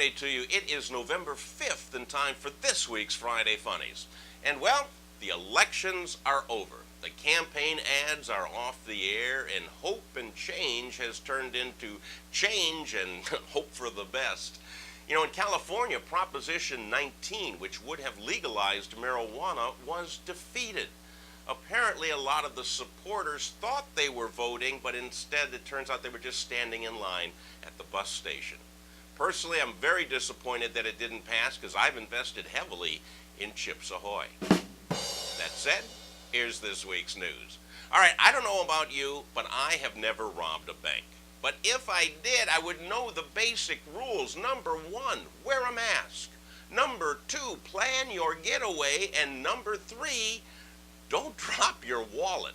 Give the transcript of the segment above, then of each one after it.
Friday to you. It is November 5th and time for this week's Friday Funnies. And well, the elections are over. The campaign ads are off the air, and hope and change has turned into change and hope for the best. You know, in California, Proposition 19, which would have legalized marijuana, was defeated. Apparently, a lot of the supporters thought they were voting, but instead it turns out they were just standing in line at the bus station. Personally, I'm very disappointed that it didn't pass because I've invested heavily in Chips Ahoy. That said, here's this week's news. All right, I don't know about you, but I have never robbed a bank. But if I did, I would know the basic rules. Number 1, wear a mask. Number 2, plan your getaway. And number 3, don't drop your wallet.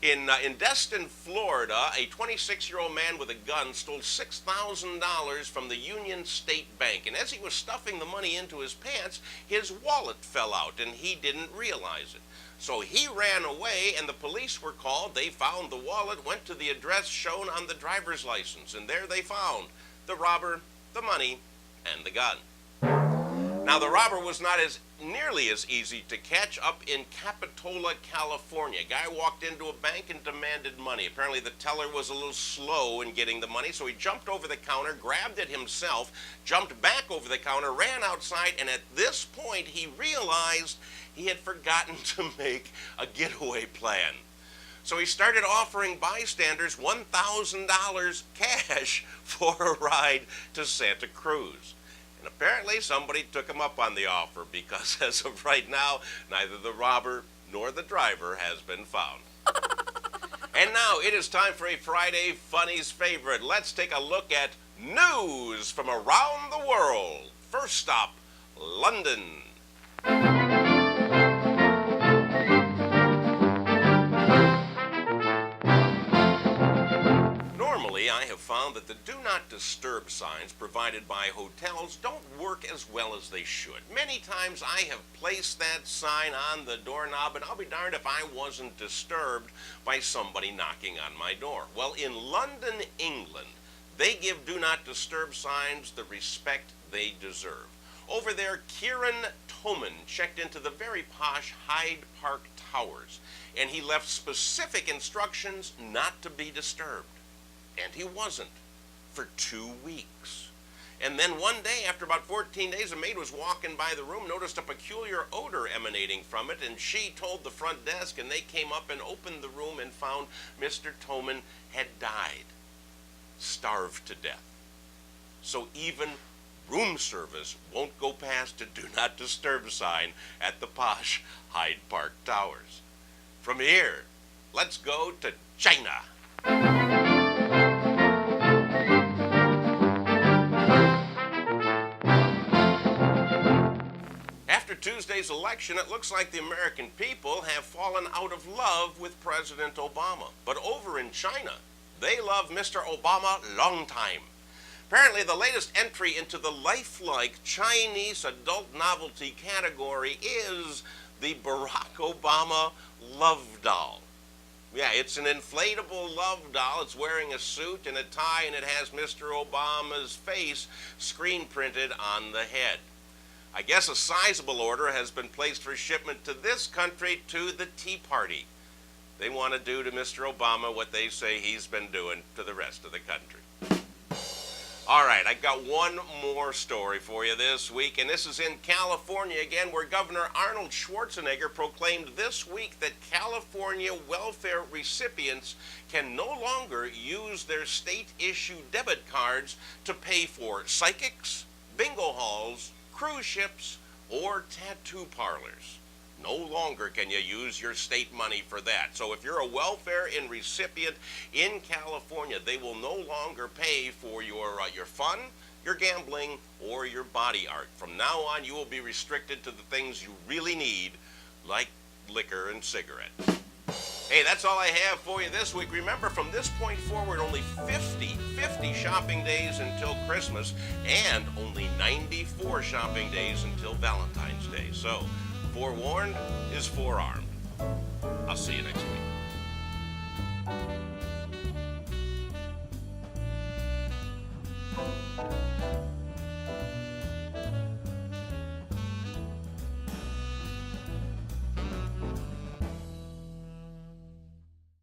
In Destin, Florida, a 26-year-old man with a gun stole $6,000 from the Union State Bank. And as he was stuffing the money into his pants, his wallet fell out, and he didn't realize it. So he ran away, and the police were called. They found the wallet, went to the address shown on the driver's license, and there they found the robber, the money, and the gun. Now, the robber was not nearly as easy to catch. Up in Capitola, California, a guy walked into a bank and demanded money. Apparently, the teller was a little slow in getting the money, so he jumped over the counter, grabbed it himself, jumped back over the counter, ran outside, and at this point, he realized he had forgotten to make a getaway plan. So he started offering bystanders $1,000 cash for a ride to Santa Cruz. And apparently somebody took him up on the offer because as of right now, neither the robber nor the driver has been found. And now it is time for a Friday Funnies favorite. Let's take a look at news from around the world. First stop, London. I have found that the Do Not Disturb signs provided by hotels don't work as well as they should. Many times I have placed that sign on the doorknob, and I'll be darned if I wasn't disturbed by somebody knocking on my door. Well, in London, England, they give Do Not Disturb signs the respect they deserve. Over there, Kieran Toman checked into the very posh Hyde Park Towers, and he left specific instructions not to be disturbed. And he wasn't for 2 weeks. And then one day, after about 14 days, a maid was walking by the room, noticed a peculiar odor emanating from it, and she told the front desk, and they came up and opened the room and found Mr. Toman had died, starved to death. So even room service won't go past a Do Not Disturb sign at the posh Hyde Park Towers. From here, let's go to China. After Tuesday's election, it looks like the American people have fallen out of love with President Obama. But over in China, they love Mr. Obama long time. Apparently, the latest entry into the lifelike Chinese adult novelty category is the Barack Obama love doll. Yeah, it's an inflatable love doll. It's wearing a suit and a tie, and it has Mr. Obama's face screen printed on the head. I guess a sizable order has been placed for shipment to this country to the Tea Party. They want to do to Mr. Obama what they say he's been doing to the rest of the country. All right, I got one more story for you this week, and this is in California again, where Governor Arnold Schwarzenegger proclaimed this week that California welfare recipients can no longer use their state-issued debit cards to pay for psychics, bingo halls, cruise ships, or tattoo parlors. No longer can you use your state money for that. So if you're a welfare recipient in California, they will no longer pay for your fun, your gambling, or your body art. From now on, you will be restricted to the things you really need, like liquor and cigarettes. Hey, that's all I have for you this week. Remember, from this point forward, only 50 shopping days until Christmas, and only 94 shopping days until Valentine's Day. So, forewarned is forearmed. I'll see you next week.